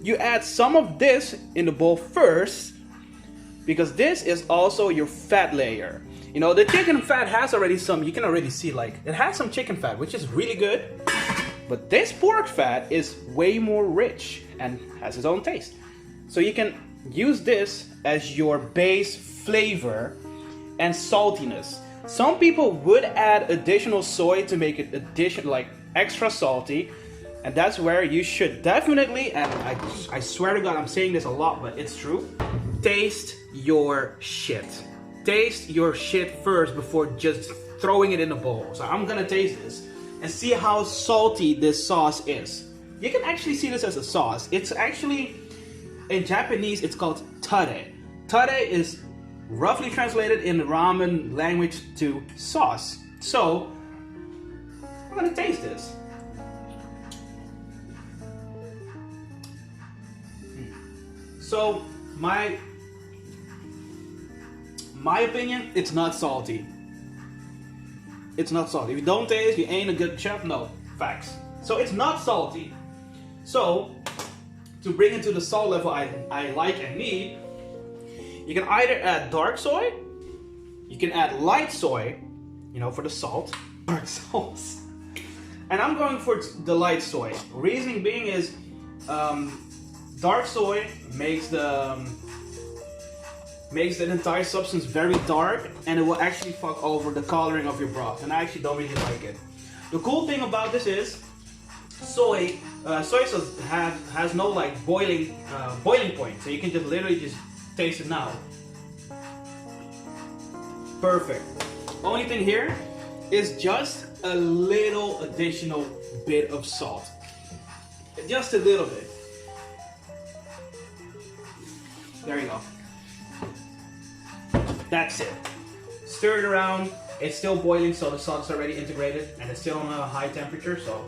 you add some of this in the bowl first, because this is also your fat layer. You know, the chicken fat has already some, you can already see, like, it has some chicken fat, which is really good. But this pork fat is way more rich and has its own taste. So you can use this as your base flavor and saltiness. Some people would add additional soy to make it like extra salty, and that's where you should definitely, and I swear to God I'm saying this a lot, but it's true, taste your shit. Taste your shit first before just throwing it in a bowl. So I'm gonna taste this and see how salty this sauce is. You can actually see this as a sauce. It's actually, in Japanese, it's called tare. Tare is roughly translated in the ramen language to sauce. So, I'm gonna taste this. So, my opinion, it's not salty. It's not salty. If you don't taste, you ain't a good chef. No, facts. So it's not salty. So, to bring it to the salt level I like and need, you can either add dark soy, you can add light soy, you know, for the salt, dark sauce. And I'm going for the light soy. Reasoning being is, dark soy makes the entire substance very dark, and it will actually fuck over the coloring of your broth, and I actually don't really like it. The cool thing about this is soy sauce has no like boiling point, so you can just literally just taste it now. Perfect. Only thing here is just a little additional bit of salt, just a little bit. There you go. That's it. Stir it around. It's still boiling, so the salt is already integrated, and it's still on a high temperature, so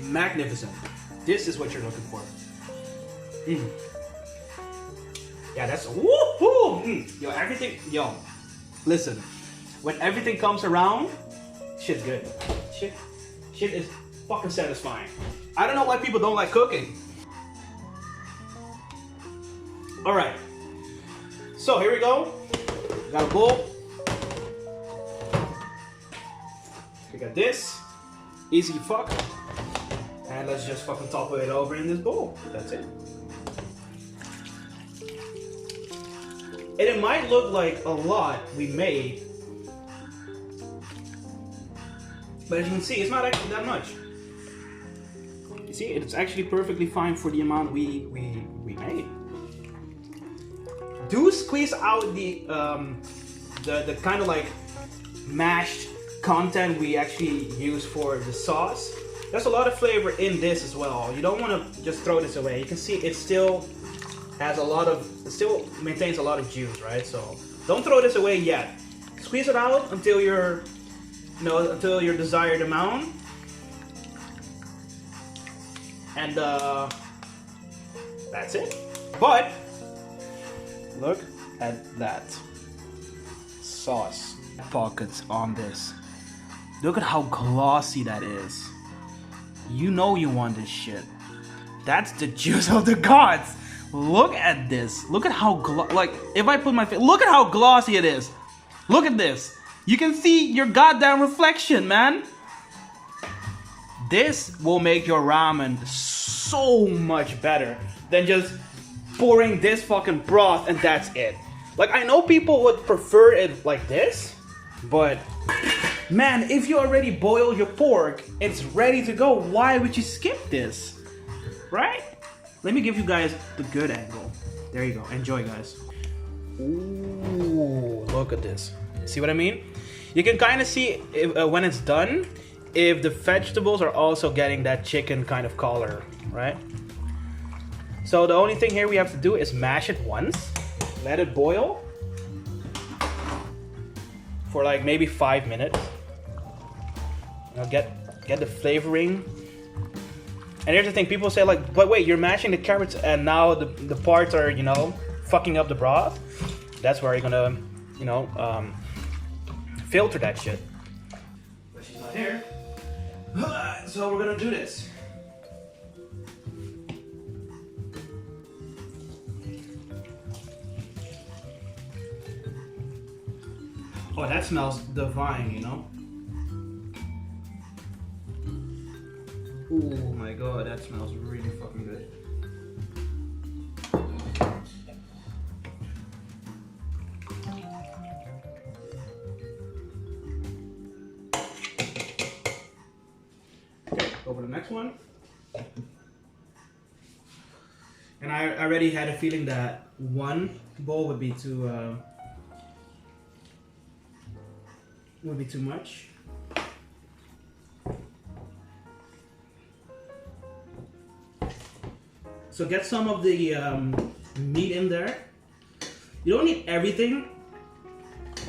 magnificent. This is what you're looking for. Yeah, that's woohoo! Yo, listen. When everything comes around, shit's good. Shit is fucking satisfying. I don't know why people don't like cooking. All right. So here we go. Got a bowl. We got this. Easy fuck. And let's just fucking topple it over in this bowl. That's it. And it might look like a lot we made, but as you can see, it's not actually that much. You see, it's actually perfectly fine for the amount we made. Do squeeze out the kind of like mashed content we actually use for the sauce. There's a lot of flavor in this as well. You don't want to just throw this away. You can see it still has it still maintains a lot of juice, right? So don't throw this away yet. Squeeze it out until until your desired amount. And that's it. But look at that sauce pockets on this. Look at how glossy that is. You know you want this shit. That's the juice of the gods. Look at this. Look at how like if I put my face, look at how glossy it is. Look at this. You can see your goddamn reflection, man. This will make your ramen so much better than just pouring this fucking broth and that's it. Like, I know people would prefer it like this, but man, if you already boiled your pork, it's ready to go. Why would you skip this? Right? Let me give you guys the good angle. There you go. Enjoy, guys. Ooh, look at this. See what I mean? You can kind of see if, when it's done, if the vegetables are also getting that chicken kind of color, right? So the only thing here we have to do is mash it once, let it boil for like maybe 5 minutes. You know, get the flavoring. And here's the thing, people say like, but wait, you're mashing the carrots and now the parts are, you know, fucking up the broth. That's where you're gonna, you know, filter that shit. But she's not here. So we're gonna do this. Oh, that smells divine, you know? Oh my god, that smells really fucking good. for the next one. And I already had a feeling that one bowl would be too much. So get some of the meat in there. You don't need everything,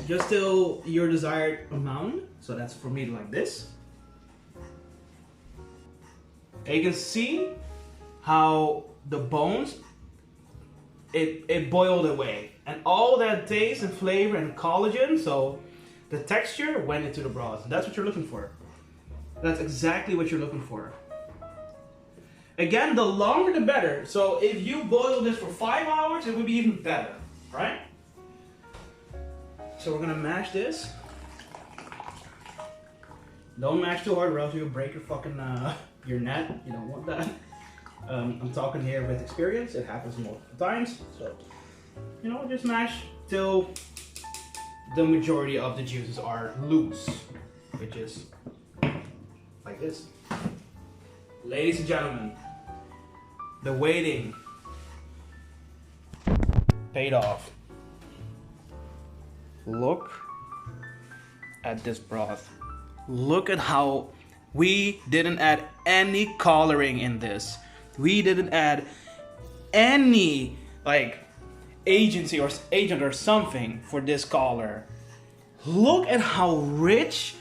just till your desired amount. So that's for me like this. And you can see how the bones, it boiled away. And all that taste and flavor and collagen, so the texture went into the broth. That's what you're looking for. That's exactly what you're looking for. Again, the longer the better. So if you boil this for 5 hours, it would be even better, right? So we're gonna mash this. Don't mash too hard or else you'll break your fucking, your net. You don't want that. I'm talking here with experience. It happens multiple times. So, you know, just mash till the majority of the juices are loose, which is like this. Ladies and gentlemen, the waiting paid off. Look at this broth. Look at how we didn't add any coloring in this. We didn't add any like agency or agent or something for this color. Look at how rich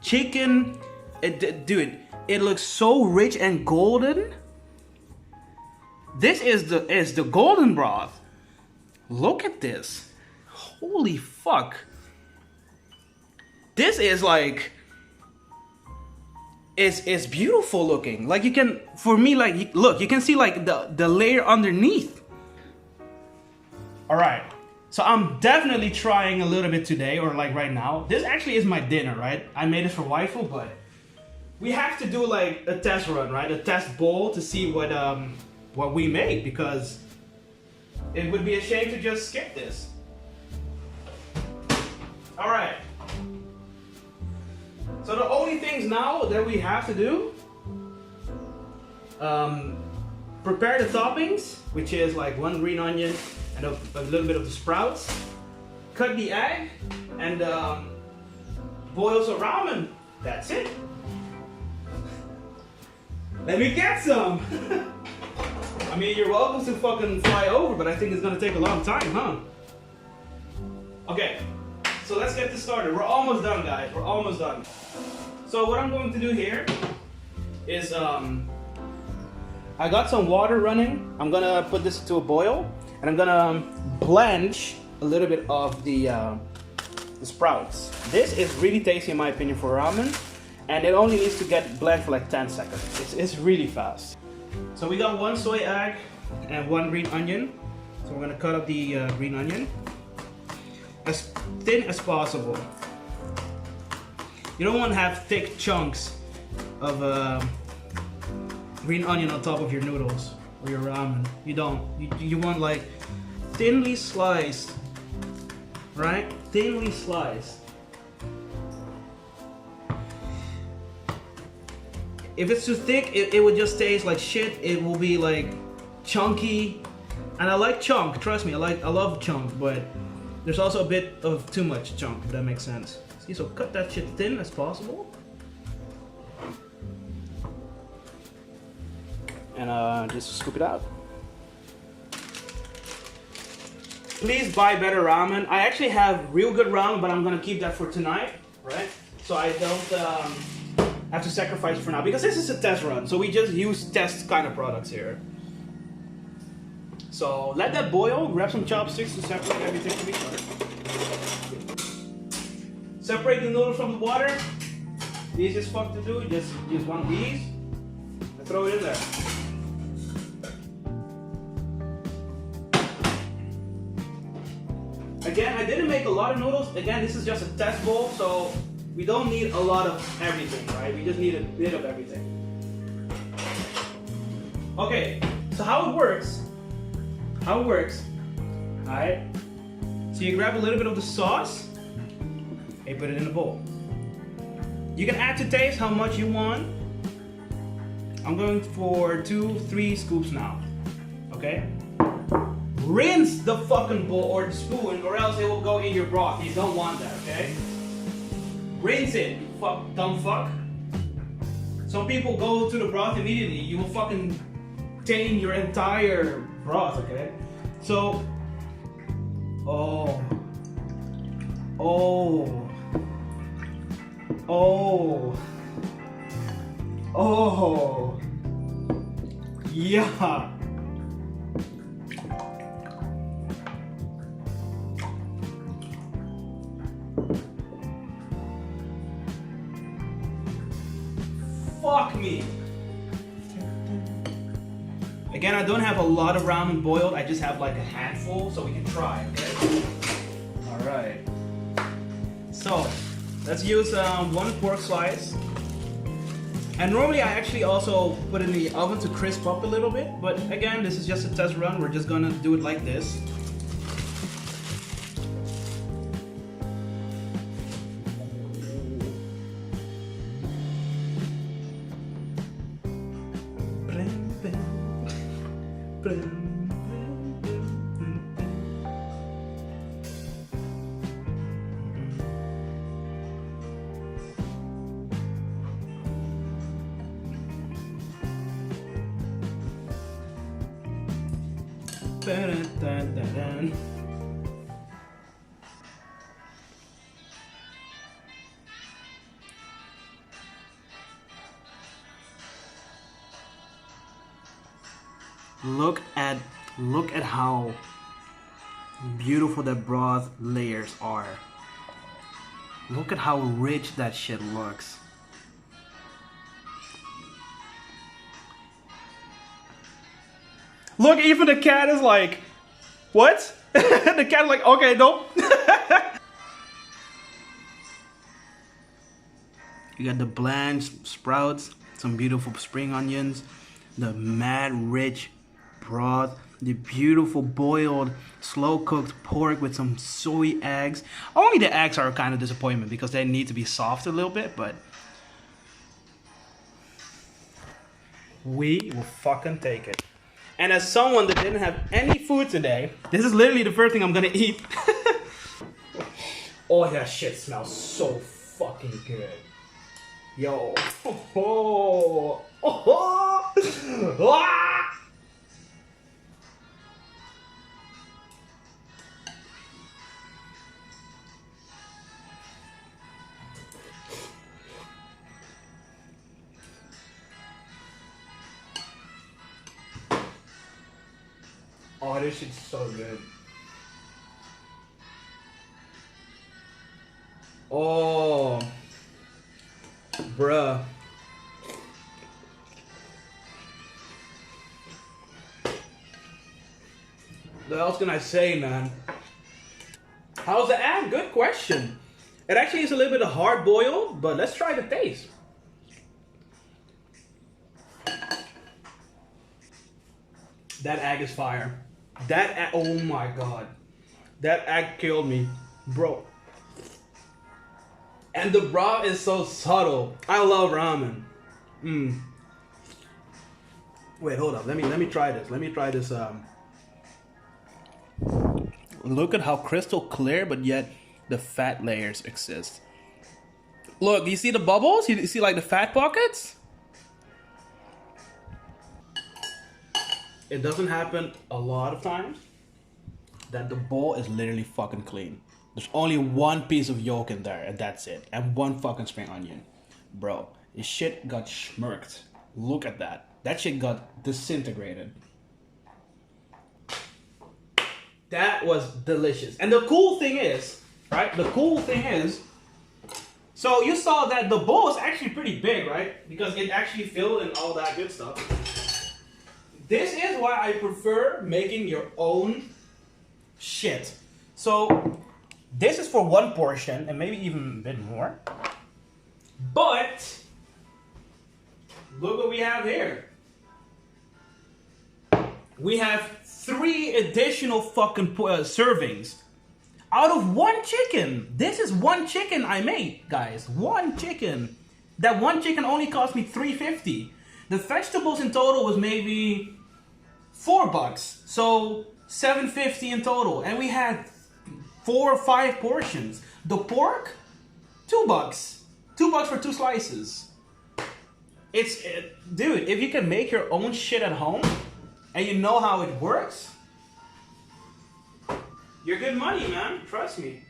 chicken, dude, it looks so rich and golden. This is the golden broth. Look at this. Holy fuck. This is like, it's beautiful looking. Like you can, for me, like, look, you can see like the layer underneath. All right, so I'm definitely trying a little bit today, or like right now. This actually is my dinner, right? I made this for waifu, but we have to do like a test run, right? A test bowl to see what we make, because it would be a shame to just skip this. All right. So the only things now that we have to do, prepare the toppings, which is like 1 green onion and a little bit of the sprouts. Cut the egg and boil some ramen. That's it. Let me get some. I mean, you're welcome to fucking fly over, but I think it's gonna take a long time, huh? Okay. So let's get this started. We're almost done, guys. We're almost done. So what I'm going to do here is I got some water running. I'm gonna put this to a boil, and I'm gonna blanch a little bit of the sprouts. This is really tasty in my opinion for ramen, and it only needs to get blanched for like 10 seconds. It's really fast. So we got 1 soy egg and 1 green onion. So we're gonna cut up the green onion as thin as possible. You don't want to have thick chunks of green onion on top of your noodles or your ramen. You don't. You want like thinly sliced, right? Thinly sliced. If it's too thick, it would just taste like shit. It will be like chunky, and I like chunk. Trust me, I love chunk, but there's also a bit of too much chunk, if that makes sense. See, so cut that shit thin as possible. And just scoop it out. Please buy better ramen. I actually have real good ramen, but I'm gonna keep that for tonight, right? So I don't have to sacrifice for now, because this is a test run. So we just use test kind of products here. So let that boil, grab some chopsticks to separate everything from each other. Separate the noodles from the water. The easiest fuck to do, just use one of these and throw it in there. Again, I didn't make a lot of noodles. Again, this is just a test bowl, so we don't need a lot of everything, right? We just need a bit of everything. Okay, so how it works, alright? So you grab a little bit of the sauce and put it in the bowl. You can add to taste how much you want. I'm going for 2-3 scoops now. Okay? Rinse the fucking bowl or the spoon, or else it will go in your broth. You don't want that, okay? Rinse it, you dumb fuck. Some people go to the broth immediately. You will fucking taint your entire broth, okay? So, oh, yeah. Fuck me. Again, I don't have a lot of ramen boiled. I just have like a handful, so we can try, okay? All right. So, let's use 1 pork slice. And normally I actually also put it in the oven to crisp up a little bit. But again, this is just a test run. We're just gonna do it like this. Look at how beautiful that broth layers are. Look at how rich that shit looks. Look, even the cat is like, what? The cat is like, okay, nope. You got the blanched sprouts, some beautiful spring onions, the mad rich broth, the beautiful boiled, slow cooked pork with some soy eggs. Only the eggs are kind of disappointment because they need to be soft a little bit, but we will fucking take it. And as someone that didn't have any food today, this is literally the first thing I'm gonna eat. Oh, that shit smells so fucking good. Yo. Oh. Oh. Ah. Oh, this shit's so good. Oh, bruh. What else can I say, man? How's the egg? Good question. It actually is a little bit of hard boiled, but let's try the taste. That egg is fire. That egg, oh my god. That egg killed me, bro. And the broth is so subtle. I love ramen. Wait, hold up. Let me try this. Let me try this. Look at how crystal clear, but yet the fat layers exist. Look, you see the bubbles? You see like the fat pockets? It doesn't happen a lot of times that the bowl is literally fucking clean. There's only one piece of yolk in there and that's it. And one fucking spring onion. Bro, this shit got schmirked. Look at that. That shit got disintegrated. That was delicious. And the cool thing is, right? The cool thing is, so you saw that the bowl is actually pretty big, right? Because it actually filled and all that good stuff. This is why I prefer making your own shit. So this is for one portion and maybe even a bit more. But look what we have here. We have 3 additional fucking servings out of 1 chicken. This is 1 chicken I made, guys. 1 chicken. That 1 chicken only cost me $3.50. The vegetables in total was maybe $4, so $7.50 in total, and we had 4 or 5 portions. The pork, $2, $2 for 2 slices. Dude, if you can make your own shit at home and you know how it works, you're good money, man. Trust me.